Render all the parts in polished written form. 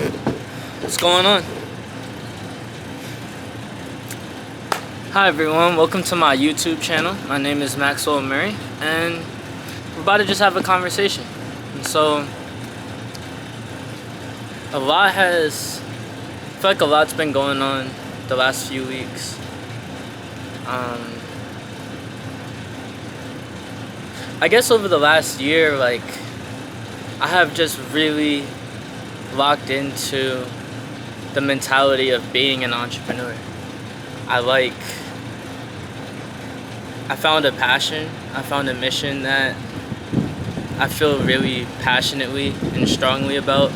What's going on? Hi everyone, welcome to my YouTube channel. My name is Maxwell Murray, and we're about to just have a conversation. And so, I feel like a lot's been going on the last few weeks. I guess over the last year, like, I have just really locked into the mentality of being an entrepreneur. I found a passion, I found a mission that I feel really passionately and strongly about.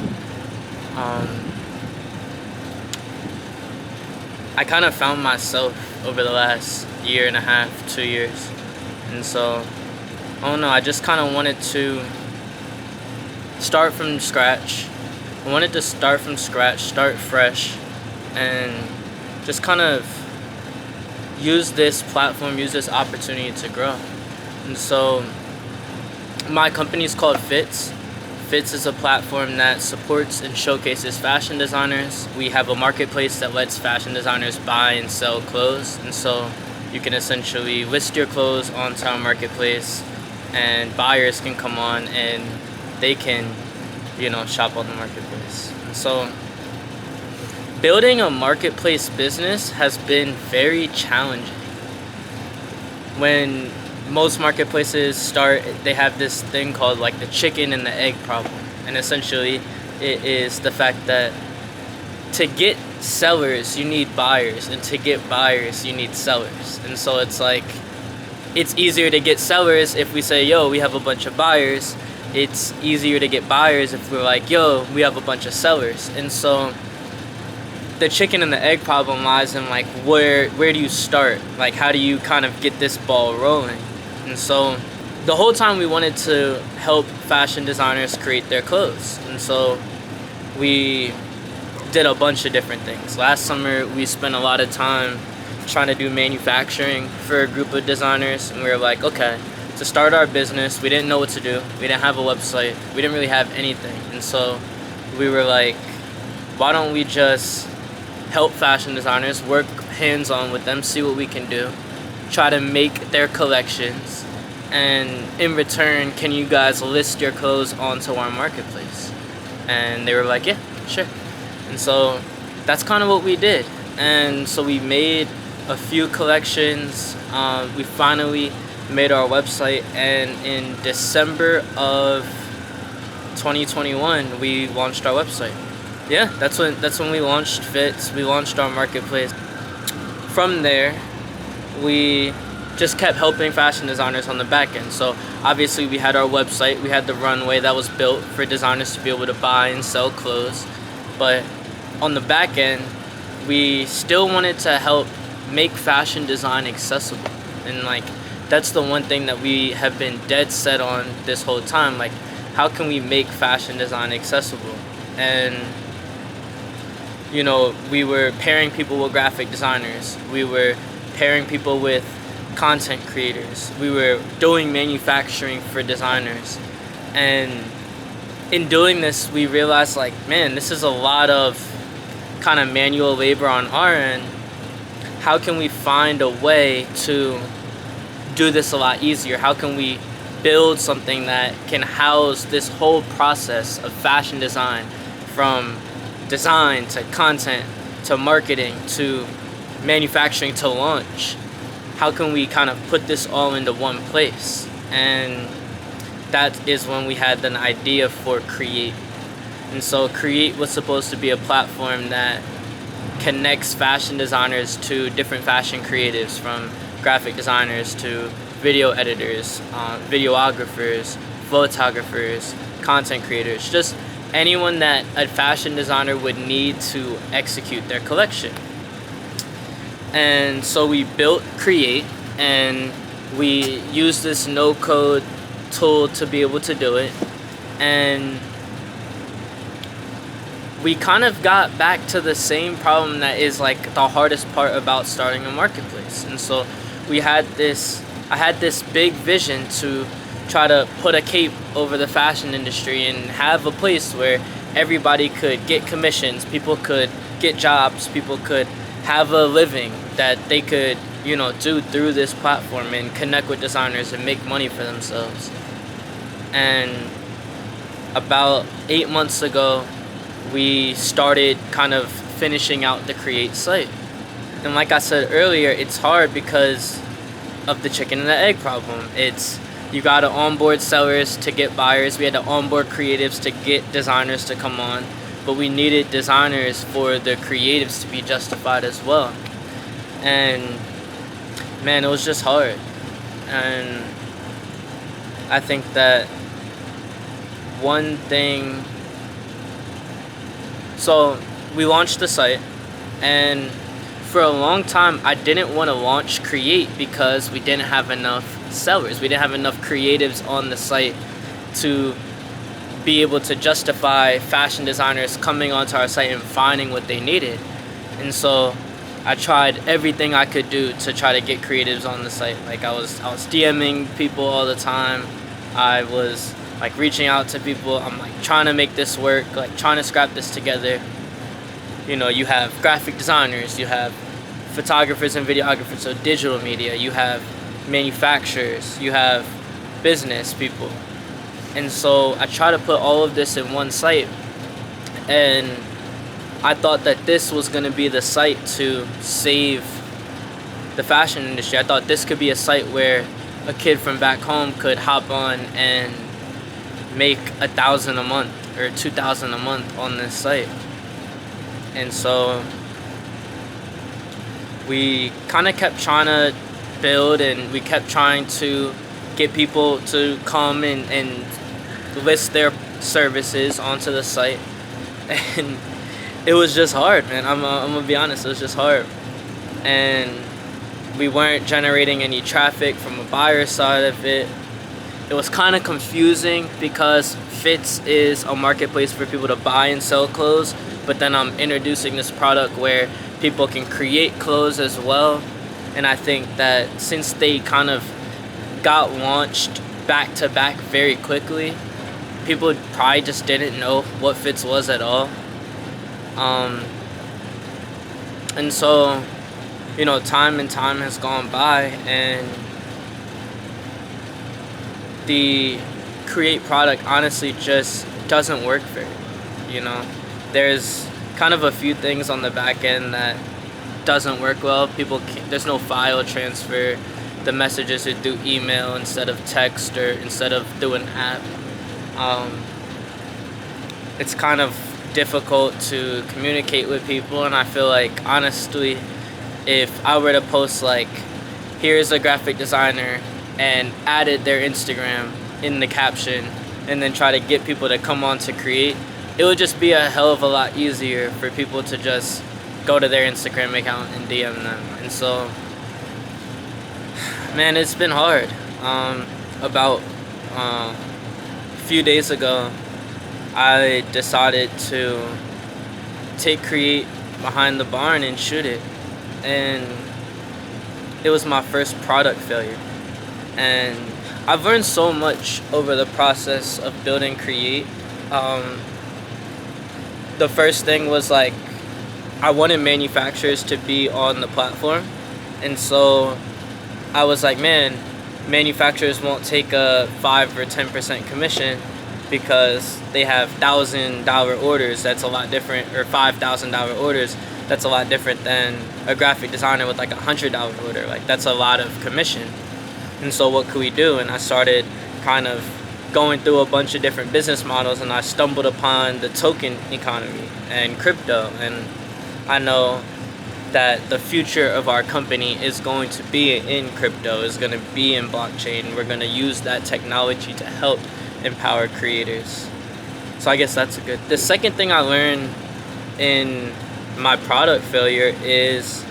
I kind of found myself over the last year and a half, 2 years. And so, I don't know, I just kind of wanted to start from scratch. I wanted to start from scratch, start fresh, and just kind of use this platform, use this opportunity to grow. And so my company is called Fits. Fits is a platform that supports and showcases fashion designers. We have a marketplace that lets fashion designers buy and sell clothes. And so you can essentially list your clothes onto our marketplace, and buyers can come on and they can, shop on the marketplace. And so building a marketplace business has been very challenging. When most marketplaces start, they have this thing called like the chicken and the egg problem. And essentially it is the fact that to get sellers, you need buyers, and to get buyers, you need sellers. And so it's like, it's easier to get sellers if we say, yo, we have a bunch of buyers. It's easier to get buyers if we're like, yo, we have a bunch of sellers. And so the chicken and the egg problem lies in like, where do you start? Like, how do you kind of get this ball rolling? And so the whole time we wanted to help fashion designers create their clothes. And so we did a bunch of different things. Last summer, we spent a lot of time trying to do manufacturing for a group of designers. And we were like, okay, to start our business, we didn't know what to do. We didn't have a website. We didn't really have anything. And so we were like, why don't we just help fashion designers, work hands-on with them, see what we can do, try to make their collections, and in return, can you guys list your clothes onto our marketplace? And they were like, yeah, sure. And so that's kind of what we did. And so we made a few collections. We finally made our website, and in December of 2021, we launched our website. Yeah, that's when we launched Fits. We launched our marketplace. From there, we just kept helping fashion designers on the back end. So obviously we had our website, we had the runway that was built for designers to be able to buy and sell clothes. But on the back end, we still wanted to help make fashion design accessible. And like, that's the one thing that we have been dead set on this whole time. Like, how can we make fashion design accessible? And we were pairing people with graphic designers. We were pairing people with content creators. We were doing manufacturing for designers. And in doing this, we realized, like, man, this is a lot of kind of manual labor on our end. How can we find a way to do this a lot easier? How can we build something that can house this whole process of fashion design, from design to content to marketing to manufacturing to launch? How can we kind of put this all into one place? And that is when we had an idea for Create. And so Create was supposed to be a platform that connects fashion designers to different fashion creatives, from graphic designers to video editors, videographers, photographers, content creators, just anyone that a fashion designer would need to execute their collection. And so we built Create, and we used this no-code tool to be able to do it. And we kind of got back to the same problem that is like the hardest part about starting a marketplace. And so I had this big vision to try to put a cape over the fashion industry and have a place where everybody could get commissions, people could get jobs, people could have a living that they could, do through this platform and connect with designers and make money for themselves. And about 8 months ago, we started kind of finishing out the Create site. And like I said earlier, it's hard because of the chicken and the egg problem. You gotta onboard sellers to get buyers. We had to onboard creatives to get designers to come on. But we needed designers for the creatives to be justified as well. And man, it was just hard. And I think that one thing, so we launched the site, and for a long time I didn't want to launch Create because we didn't have enough sellers. We didn't have enough creatives on the site to be able to justify fashion designers coming onto our site and finding what they needed. And so I tried everything I could do to try to get creatives on the site. Like I was DMing people all the time. I was like reaching out to people. I'm like trying to make this work, like trying to scrap this together. You have graphic designers, you have photographers and videographers, so digital media, you have manufacturers, you have business people. And so I try to put all of this in one site, and I thought that this was going to be the site to save the fashion industry. I thought this could be a site where a kid from back home could hop on and make $1,000 a month or $2,000 a month on this site. And so we kind of kept trying to build, and we kept trying to get people to come and list their services onto the site. And it was just hard, man. I'm gonna be honest, it was just hard. And we weren't generating any traffic from a buyer side of it. It was kind of confusing because Fits is a marketplace for people to buy and sell clothes, but then I'm introducing this product where people can create clothes as well. And I think that since they kind of got launched back to back very quickly, people probably just didn't know what Fits was at all. And so, time and time has gone by, and the Create product honestly just doesn't work very well. There's kind of a few things on the back end that doesn't work well. There's no file transfer. The messages are through email instead of text or instead of through an app. It's kind of difficult to communicate with people, and I feel like honestly, if I were to post like, here's a graphic designer, and added their Instagram in the caption and then try to get people to come on to Create, it would just be a hell of a lot easier for people to just go to their Instagram account and DM them. And so, man, it's been hard. About a few days ago, I decided to take Create behind the barn and shoot it. And it was my first product failure. And I've learned so much over the process of building Create. The first thing was like, I wanted manufacturers to be on the platform. And so I was like, man, manufacturers won't take a 5 or 10% commission because they have $1,000 orders. That's a lot different, or $5,000 orders. That's a lot different than a graphic designer with like a $100 order. Like, that's a lot of commission. And so what could we do? And I started kind of going through a bunch of different business models, and I stumbled upon the token economy and crypto. And I know that the future of our company is going to be in crypto, is going to be in blockchain. We're going to use that technology to help empower creators. So I guess that's good. The second thing I learned in my product failure is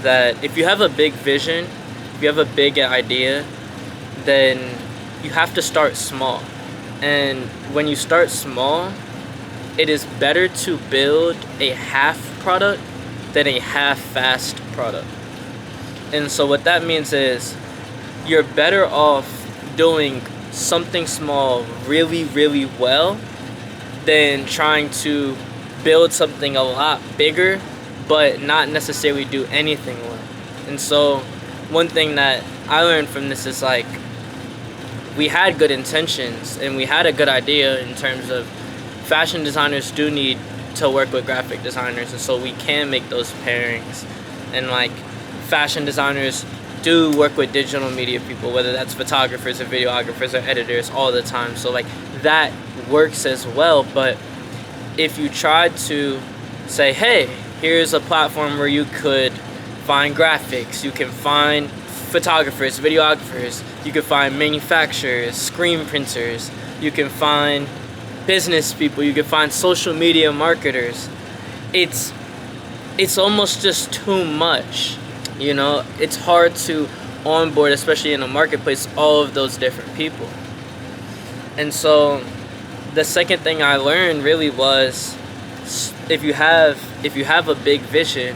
that if you have a big vision, if you have a big idea, then you have to start small. And when you start small, it is better to build a half product than a half-fast product. And so what that means is you're better off doing something small really, really well than trying to build something a lot bigger but not necessarily do anything with. And so one thing that I learned from this is like, we had good intentions and we had a good idea in terms of fashion designers do need to work with graphic designers, and so we can make those pairings. And like, fashion designers do work with digital media people, whether that's photographers or videographers or editors, all the time. So like, that works as well. But if you tried to say, hey, here's a platform where you could find graphics, you can find photographers, videographers, you can find manufacturers, screen printers, you can find business people, you can find social media marketers, it's almost just too much. You know, it's hard to onboard, especially in a marketplace, all of those different people. And so the second thing I learned really was, if you have a big vision,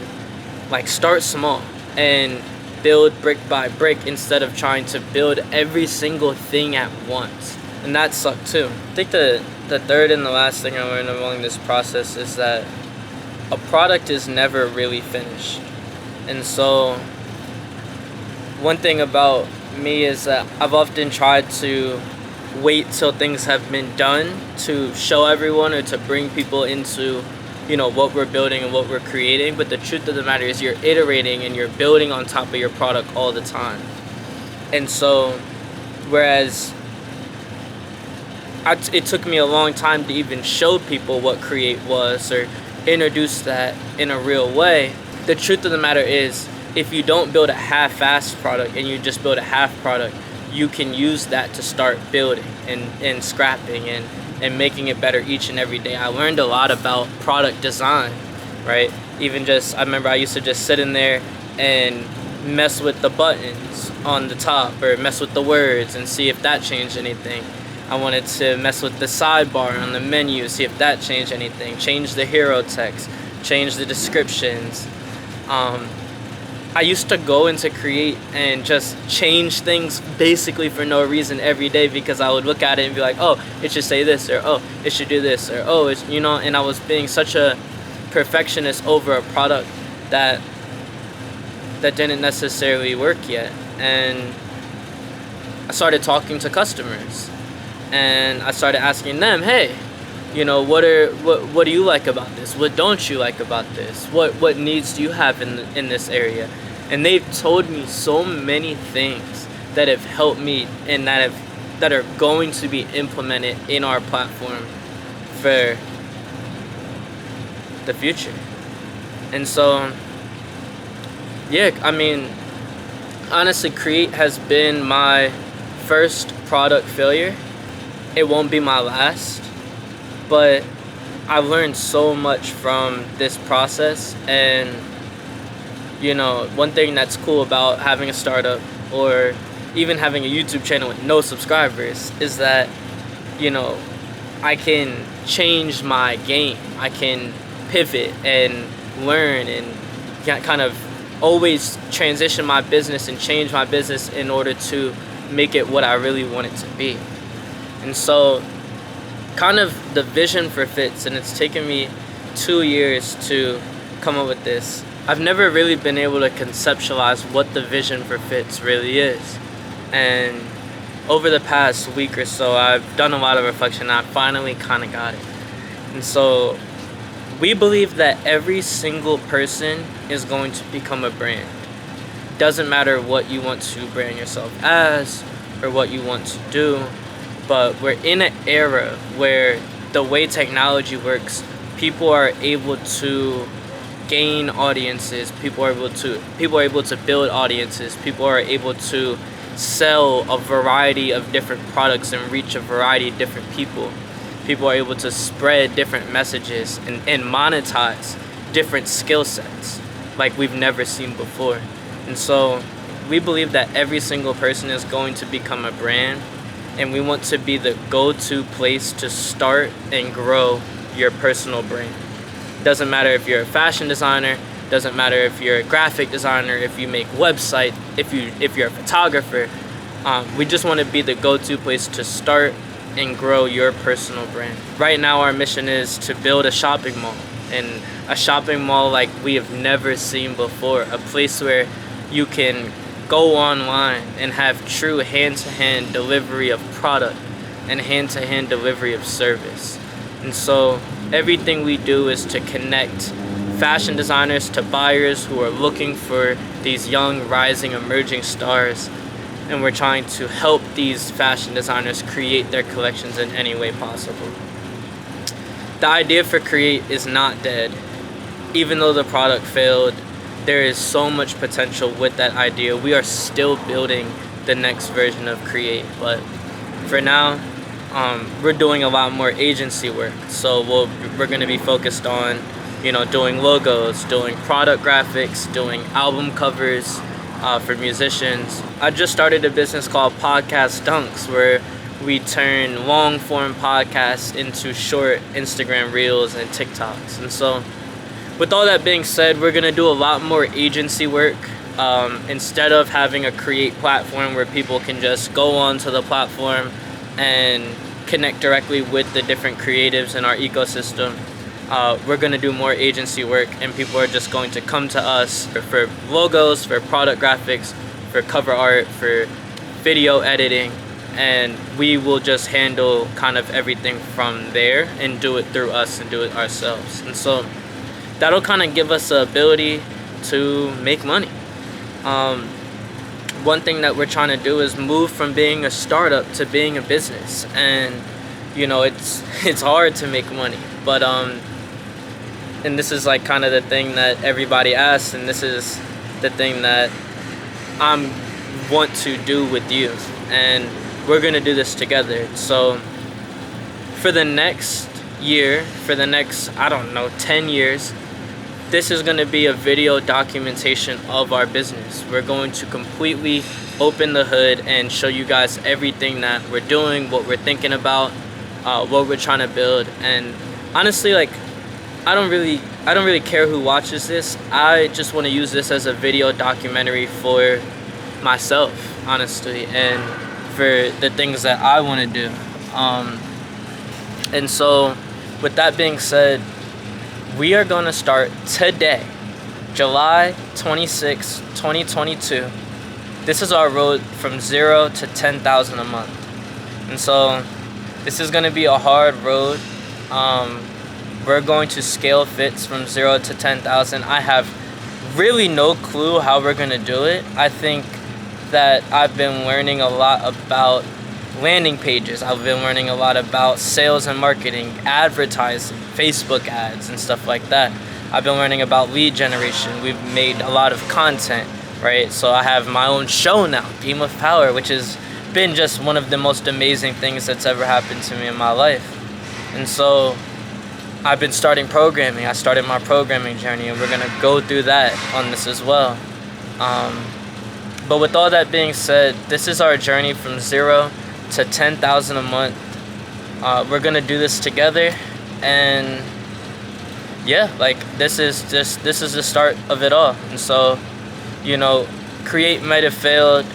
like, start small and build brick by brick instead of trying to build every single thing at once. And that sucked too. I think the third and the last thing I learned along this process is that a product is never really finished. And so one thing about me is that I've often tried to wait till things have been done to show everyone or to bring people into, you know, what we're building and what we're creating. But the truth of the matter is, you're iterating and you're building on top of your product all the time. And so whereas it took me a long time to even show people what Create was or introduce that in a real way, the truth of the matter is, if you don't build a half-assed product and you just build a half product, you can use that to start building and scrapping and making it better each and every day. I learned a lot about product design, right? Even just, I remember I used to just sit in there and mess with the buttons on the top or mess with the words and see if that changed anything. I wanted to mess with the sidebar on the menu, see if that changed anything, change the hero text, change the descriptions. I used to go into Create and just change things basically for no reason every day, because I would look at it and be like, oh, it should say this, or oh, it should do this, or oh, it's, you know, and I was being such a perfectionist over a product that didn't necessarily work yet. And I started talking to customers and I started asking them, hey, you know, what do you like about this? What don't you like about this? What needs do you have in this area? And they've told me so many things that have helped me and that are going to be implemented in our platform for the future. And so, yeah, I mean, honestly, Create has been my first product failure. It won't be my last, but I've learned so much from this process. And, you know, one thing that's cool about having a startup or even having a YouTube channel with no subscribers is that, you know, I can change my game. I can pivot and learn and kind of always transition my business and change my business in order to make it what I really want it to be. And so kind of the vision for Fits, and it's taken me 2 years to come up with this. I've never really been able to conceptualize what the vision for Fits really is. And over the past week or so, I've done a lot of reflection and I finally kind of got it. And so we believe that every single person is going to become a brand. Doesn't matter what you want to brand yourself as or what you want to do, but we're in an era where the way technology works, people are able to gain audiences, people are able to build audiences, people are able to sell a variety of different products and reach a variety of different people. People are able to spread different messages and monetize different skill sets like we've never seen before. And so we believe that every single person is going to become a brand, and we want to be the go-to place to start and grow your personal brand. Doesn't matter if you're a fashion designer, doesn't matter if you're a graphic designer, if you make websites, if you're a photographer. We just want to be the go-to place to start and grow your personal brand. Right now our mission is to build a shopping mall, and a shopping mall like we have never seen before, a place where you can go online and have true hand-to-hand delivery of product and hand-to-hand delivery of service. And so everything we do is to connect fashion designers to buyers who are looking for these young, rising, emerging stars, and we're trying to help these fashion designers create their collections in any way possible. The idea for Create is not dead. Even though the product failed, there is so much potential with that idea. We are still building the next version of Create, but for now, we're doing a lot more agency work. So we're going to be focused on, doing logos, doing product graphics, doing album covers for musicians. I just started a business called Podcast Dunks, where we turn long form podcasts into short Instagram reels and TikToks. And so with all that being said, we're going to do a lot more agency work. Instead of having a Create platform where people can just go onto the platform and connect directly with the different creatives in our ecosystem, we're going to do more agency work, and people are just going to come to us for logos, for product graphics, for cover art, for video editing, and we will just handle kind of everything from there and do it through us and do it ourselves. And so that'll kind of give us the ability to make money. One thing that we're trying to do is move from being a startup to being a business, and it's hard to make money, but and this is like kind of the thing that everybody asks, and this is the thing that I want to do with you, and we're gonna do this together. So for the next year, for the next 10 years, this is going to be a video documentation of our business. We're going to completely open the hood and show you guys everything that we're doing, what we're thinking about, what we're trying to build. And honestly, like, I don't really care who watches this. I just want to use this as a video documentary for myself, honestly, and for the things that I want to do. And so with that being said, we are going to start today, July 26, 2022. This is our road from 0 to 10,000 a month. And so this is going to be a hard road. We're going to scale fits from 0 to 10,000. I have really no clue how we're going to do it. I think that I've been learning a lot about landing pages. I've been learning a lot about sales and marketing, advertising, Facebook ads, and stuff like that. I've been learning about lead generation. We've made a lot of content, right? So I have my own show now, Game of Power, which has been just one of the most amazing things that's ever happened to me in my life. And so I've been starting programming. I started my programming journey, and we're going to go through that on this as well. But with all that being said, this is our journey from 0 to 10,000 a month. We're gonna do this together, and yeah, like this is the start of it all. And so, Create might have failed.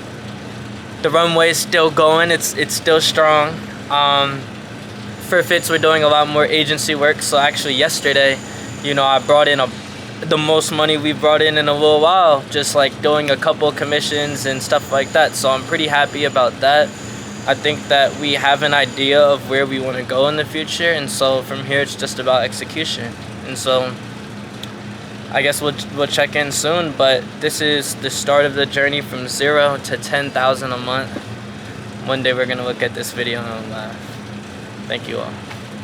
The runway is still going. It's still strong. For Fits, we're doing a lot more agency work. So actually yesterday, I brought in the most money we've brought in a little while, just like doing a couple commissions and stuff like that. So I'm pretty happy about that. I think that we have an idea of where we want to go in the future, and so from here it's just about execution. And so I guess we'll check in soon, but this is the start of the journey from 0 to 10,000 a month. One day we're going to look at this video and laugh. Thank you all.